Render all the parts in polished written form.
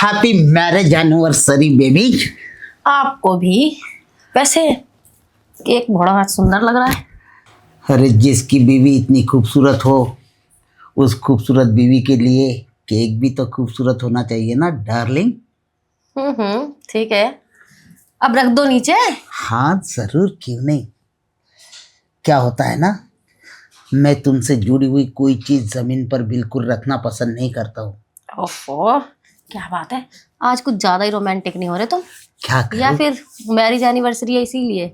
Happy marriage anniversary baby. आपको भी। वैसे केक बड़ा सुंदर लग रहा है। अरे जिसकी बीवी इतनी खूबसूरत हो उस खूबसूरत बीवी के लिए केक भी तो खूबसूरत होना चाहिए ना डार्लिंग। ठीक है, अब रख दो नीचे। हाँ जरूर, क्यों नहीं। क्या होता है ना, मैं तुमसे जुड़ी हुई कोई चीज जमीन पर बिल्कुल रखना पसंद नहीं करता हूँ। ओफो, क्या बात है, आज कुछ ज्यादा ही रोमांटिक नहीं हो रहे तुम? क्या या करूँ? फिर मैरिज एनिवर्सरी है इसीलिए?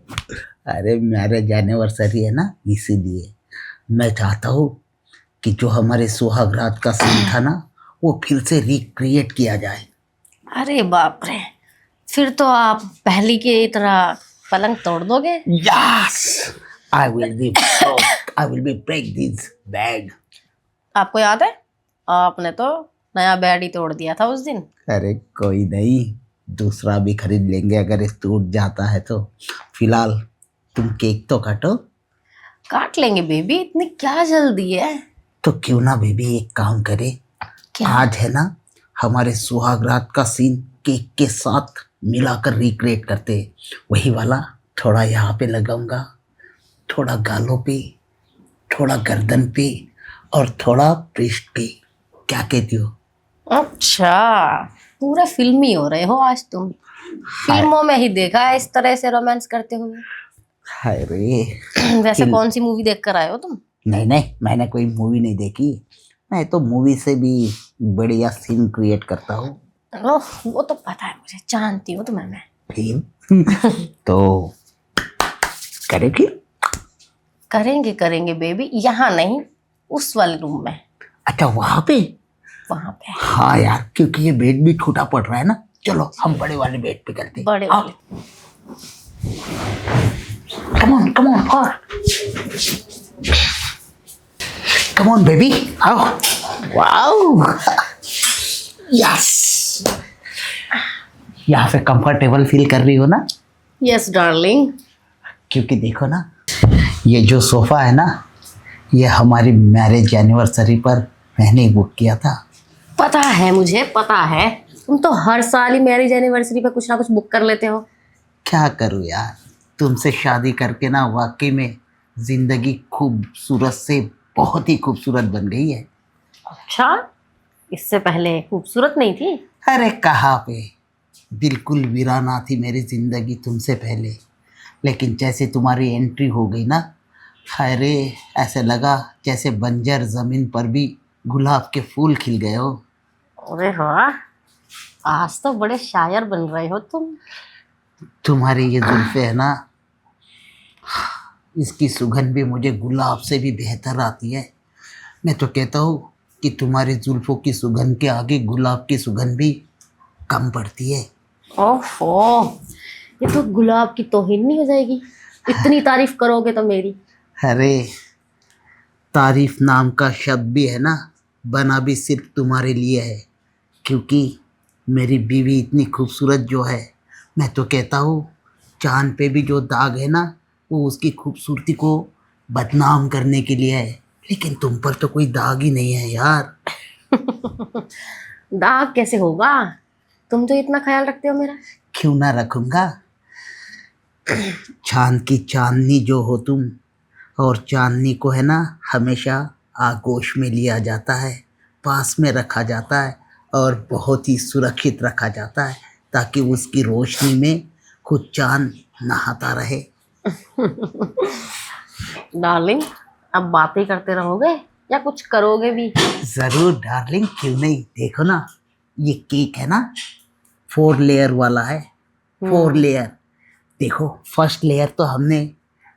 अरे मैरिज एनिवर्सरी है ना, इसीलिए मैं चाहता हूँ कि जो हमारे सुहाग रात का सीन था ना वो फिर से रिक्रिएट किया जाए। अरे बाप रे, फिर तो आप पहली की तरह पलंग तोड़ दोगे। Yes, I will be break this bed. आपको याद है, आपने तो नया बेड ही तोड़ दिया था उस दिन। अरे कोई नहीं, दूसरा भी खरीद लेंगे अगर ये टूट जाता है तो। फिलहाल तुम केक तो काटो। काट लेंगे बेबी, इतनी क्या जल्दी है? तो क्यों ना बेबी एक काम करे, क्या? आज है ना हमारे सुहाग रात का सीन केक के साथ मिलाकर रिक्रिएट करते हैं। वही वाला, थोड़ा यहाँ पे लगाऊंगा, थोड़ा गालों पे, थोड़ा गर्दन पे और थोड़ा पृष्ठ पे। क्या कहती हो? अच्छा, पूरा फिल्मी हो रहे हो आज तुम। फिल्मों में ही देखा है इस तरह से रोमांस करते हुए। हाय रे। वैसे कौन सी मूवी देख कर आए हो तुम? नहीं नहीं, मैंने कोई मूवी नहीं देखी। मैं तो मूवी से भी बढ़िया सीन क्रिएट करता हूँ। ओह, वो तो पता है मुझे, जानती हूँ तुम्हें मैं। फिल्म तो करेगी। करेंगे करेंगे बेबी, यहाँ नहीं, उस वाले रूम में। अच्छा वहां पे? वहां पे। हाँ यार, क्योंकि ये बेड भी छोटा पड़ रहा है ना। चलो हम बड़े वाले बेड पे करते हैं। बड़े वाले। Come on come on baby, आओ। Wow, yes. यहाँ पे कंफर्टेबल फील कर रही हो ना? Yes darling. क्योंकि देखो ना, ये जो सोफा है ना, ये हमारी मैरिज एनिवर्सरी पर मैंने ही बुक किया था। पता है मुझे, पता है, तुम तो हर साल ही मैरिज एनिवर्सरी पे कुछ ना कुछ बुक कर लेते हो। क्या करूँ यार, तुमसे शादी करके ना वाकई में जिंदगी खूबसूरत से बहुत ही खूबसूरत बन गई है। अच्छा, इससे पहले खूबसूरत नहीं थी? अरे कहाँ पे, बिल्कुल वीराना थी मेरी जिंदगी तुमसे पहले। लेकिन जैसे तुम्हारी एंट्री हो गई ना, अरे ऐसे लगा जैसे बंजर जमीन पर भी गुलाब के फूल खिल गए हो। अरे वाह, आज तो बड़े शायर बन रहे हो तुम। तुम्हारी ये जुल्फे है ना, इसकी सुगंध भी मुझे गुलाब से भी बेहतर आती है। मैं तो कहता हूँ कि तुम्हारी जुल्फों की सुगंध के आगे गुलाब की सुगंध भी कम पड़ती है। ओहो, ये तो गुलाब की तौहीन नहीं हो जाएगी इतनी तारीफ करोगे तो मेरी? अरे तारीफ नाम का शब्द भी है ना, बना भी सिर्फ तुम्हारे लिए है। क्योंकि मेरी बीवी इतनी खूबसूरत जो है, मैं तो कहता हूँ चांद पे भी जो दाग है ना, वो उसकी खूबसूरती को बदनाम करने के लिए है। लेकिन तुम पर तो कोई दाग ही नहीं है यार। दाग कैसे होगा, तुम तो इतना ख्याल रखते हो मेरा। क्यों ना रखूंगा। चांद की चांदनी जो हो तुम, और चांदनी को है ना हमेशा आगोश में लिया जाता है, पास में रखा जाता है और बहुत ही सुरक्षित रखा जाता है, ताकि उसकी रोशनी में खुद चांद नहाता रहे। डार्लिंग, अब बातें करते रहोगे या कुछ करोगे भी? ज़रूर डार्लिंग, क्यों नहीं। देखो ना, ये केक है ना 4 लेयर वाला है। 4 लेयर। देखो, फर्स्ट लेयर तो हमने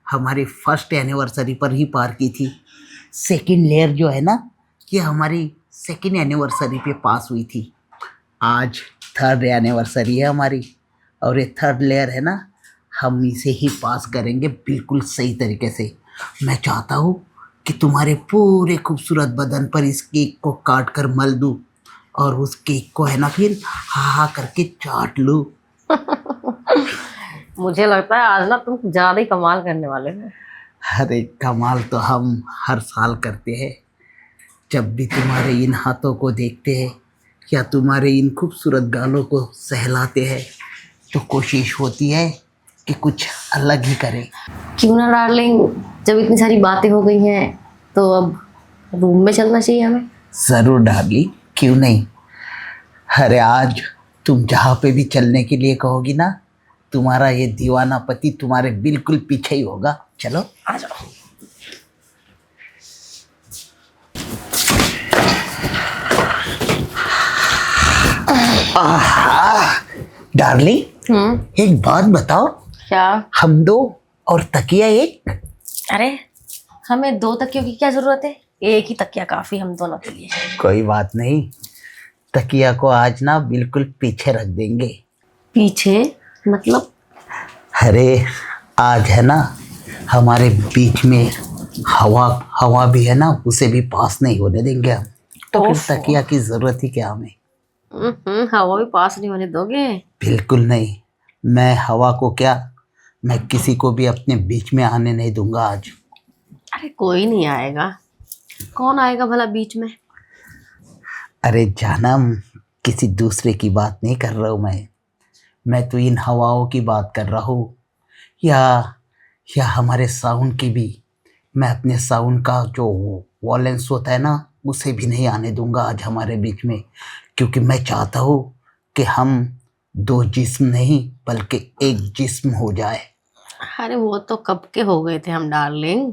हमारी फर्स्ट एनिवर्सरी पर ही पार की थी। सेकंड लेयर जो है ना, ये हमारी सेकंड एनिवर्सरी पे पास हुई थी। आज थर्ड एनिवर्सरी है हमारी, और ये थर्ड लेयर है ना, हम इसे ही पास करेंगे बिल्कुल सही तरीके से। मैं चाहता हूँ कि तुम्हारे पूरे खूबसूरत बदन पर इस केक को काट कर मल दूँ, और उस केक को है ना फिर हा हा करके चाट लूँ। मुझे लगता है आज ना तुम ज्यादा ही कमाल करने वाले हो। अरे कमाल तो हम हर साल करते हैं। जब भी तुम्हारे इन हाथों को देखते हैं या तुम्हारे इन खूबसूरत गालों को सहलाते हैं तो कोशिश होती है कि कुछ अलग ही करें। क्यों ना डार्लिंग, जब इतनी सारी बातें हो गई हैं तो अब रूम में चलना चाहिए हमें। ज़रूर डार्लिंग, क्यों नहीं। अरे आज तुम जहाँ पे भी चलने के लिए कहोगी ना, तुम्हारा ये दीवाना पति तुम्हारे बिल्कुल पीछे ही होगा। चलो आ जाओ। डार्लिंग एक बात बताओ, क्या? हम दो और तकिया एक? अरे हमें 2 तकियों की क्या जरूरत है, एक ही तकिया काफी हम दोनों के लिए। कोई बात नहीं, तकिया को आज ना बिल्कुल पीछे रख देंगे। पीछे मतलब? अरे आज है ना हमारे बीच में हवा हवा भी है ना, उसे भी पास नहीं होने देंगे हम। तो फिर ओफो। तकिया की जरूरत ही क्या हमें। हवा भी पास नहीं होने दोगे? बिल्कुल नहीं, मैं हवा को क्या, मैं किसी को भी अपने बीच में आने नहीं दूंगा आज। अरे कोई नहीं आएगा। कौन आएगा भला बीच में? अरे जानम, किसी दूसरे की बात नहीं कर रहा हूँ मैं तो इन हवाओं की बात कर रहा हूँ, या हमारे साउंड की भी। मैं अपने साउंड का जो वॉलेंस होता है ना, उसे भी नहीं आने दूंगा आज हमारे बीच में, क्योंकि मैं चाहता हूँ कि हम 2 जिस्म नहीं बल्कि एक जिस्म हो जाए। अरे वो तो कब के हो गए थे हम डार्लिंग।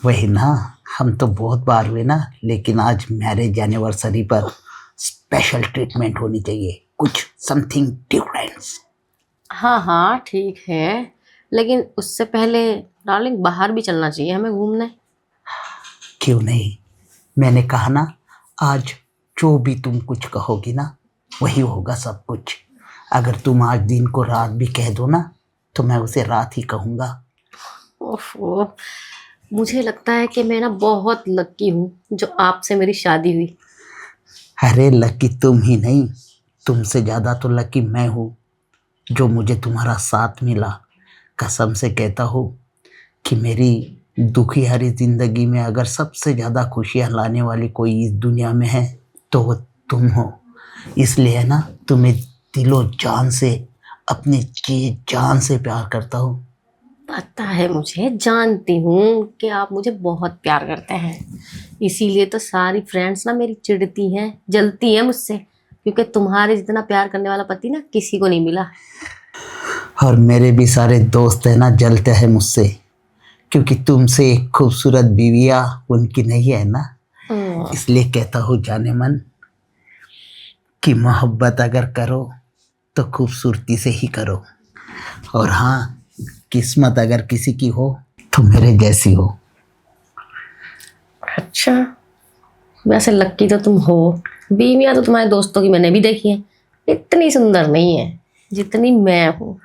वही ना, हम तो बहुत बार हुए ना, लेकिन आज मैरिज एनिवर्सरी पर स्पेशल ट्रीटमेंट होनी चाहिए, कुछ समथिंग डिफरेंस। हाँ हाँ ठीक है, लेकिन उससे पहले डार्लिंग बाहर भी चलना चाहिए हमें घूमने। क्यों नहीं, मैंने कहा ना, आज जो भी तुम कुछ कहोगी ना वही होगा सब कुछ। अगर तुम आज दिन को रात भी कह दो ना तो मैं उसे रात ही कहूँगा। ओफो, मुझे लगता है कि मैं ना बहुत लकी हूँ जो आपसे मेरी शादी हुई। अरे लकी तुम ही नहीं, तुमसे ज़्यादा तो लकी मैं हूँ जो मुझे तुम्हारा साथ मिला। कसम से कहता हूँ कि मेरी दुखी हरी ज़िंदगी में अगर सबसे ज़्यादा खुशियाँ लाने वाली कोई इस दुनिया में है तो वो तुम हो। इसलिए ना तुम्हें दिलो जान से, अपनी जी जान से प्यार करता हूँ। पता है, मुझे जानती हूँ कि आप मुझे बहुत प्यार करते हैं, इसीलिए तो सारी फ्रेंड्स ना मेरी चिढ़ती हैं, जलती हैं मुझसे, क्योंकि तुम्हारे जितना प्यार करने वाला पति ना किसी को नहीं मिला। और मेरे भी सारे दोस्त है ना जलते हैं मुझसे, क्योंकि तुमसे एक खूबसूरत बीविया उनकी नहीं है ना। इसलिए कहता हूँ जाने मन कि मोहब्बत अगर करो तो खूबसूरती से ही करो, और हाँ, किस्मत अगर किसी की हो तो मेरे जैसी हो। अच्छा, वैसे लक्की तो तुम हो। बीवियां तो तुम्हारे दोस्तों की मैंने भी देखी हैं, इतनी सुंदर नहीं है जितनी मैं हूँ।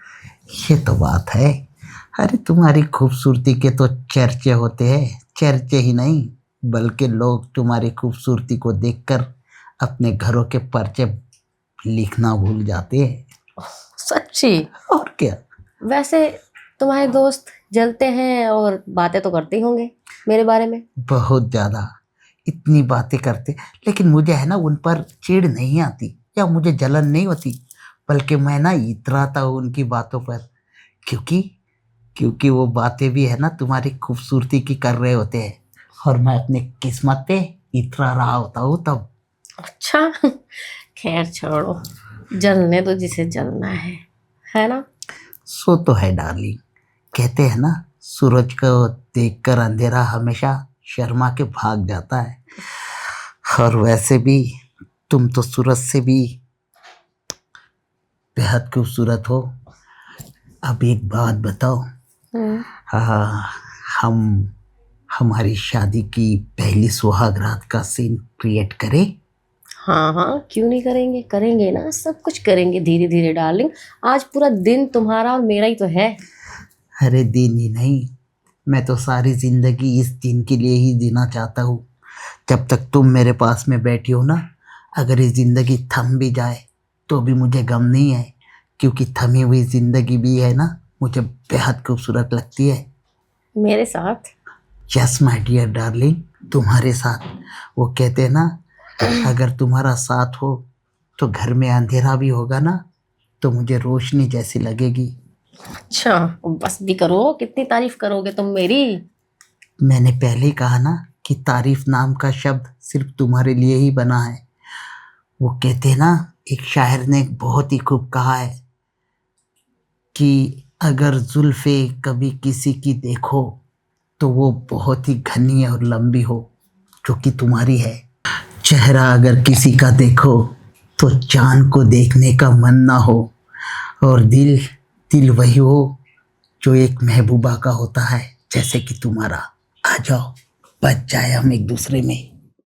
ये तो बात है। अरे तुम्हारी खूबसूरती के तो चर्चे होते हैं, चर्चे ही नहीं बल्कि लोग तुम्हारी खूबसूरती को देखकर अपने घरों के पर्चे लिखना भूल जाते हैं। सच्ची? और क्या। वैसे तुम्हारे दोस्त जलते हैं और बातें तो करते ही होंगे मेरे बारे में। बहुत ज़्यादा, इतनी बातें करते, लेकिन मुझे है ना उन पर चिढ़ नहीं आती या मुझे जलन नहीं होती, बल्कि मैं ना इतराता हूँ उनकी बातों पर, क्योंकि क्योंकि वो बातें भी है ना तुम्हारी खूबसूरती की कर रहे होते हैं, और मैं अपने किस्मत पे इतरा रहा होता हूँ तब। अच्छा खैर छोड़ो, जलने तो जिसे जलना है ना। सो तो है डार्लिंग, कहते हैं ना सूरज को देखकर अंधेरा हमेशा शर्मा के भाग जाता है, और वैसे भी तुम तो सूरज से भी बेहद खूबसूरत हो। अब एक बात बताओ, हाँ, हम हमारी शादी की पहली सुहाग रात का सीन क्रिएट करें? हाँ हाँ क्यों नहीं करेंगे, करेंगे ना, सब कुछ करेंगे धीरे धीरे डार्लिंग। आज पूरा दिन तुम्हारा और मेरा ही तो है। अरे दिन ही नहीं, मैं तो सारी जिंदगी इस दिन के लिए ही जीना चाहता हूँ। जब तक तुम मेरे पास में बैठी हो ना, अगर ये जिंदगी थम भी जाए तो भी मुझे गम नहीं है, क्योंकि थमी हुई जिंदगी भी है ना मुझे बेहद खूबसूरत लगती है। मेरे साथ? यस माय डियर डार्लिंग, तुम्हारे साथ। वो कहते हैं ना अगर तुम्हारा साथ हो तो घर में अंधेरा भी होगा ना तो मुझे रोशनी जैसी लगेगी। अच्छा, बस भी करो, कितनी तारीफ करोगे तुम मेरी। मैंने पहले ही कहा ना कि तारीफ नाम का शब्द सिर्फ तुम्हारे लिए ही बना है। वो कहते हैं ना, एक शायर ने बहुत ही खूब कहा है कि अगर जुल्फे कभी किसी की देखो तो वो बहुत ही घनी और लंबी हो, जो कि तुम्हारी है। चेहरा अगर किसी का देखो तो चांद को देखने का मन ना हो, और दिल दिल वही हो जो एक महबूबा का होता है, जैसे कि तुम्हारा। आ जाओ, बच जाए हम एक दूसरे में।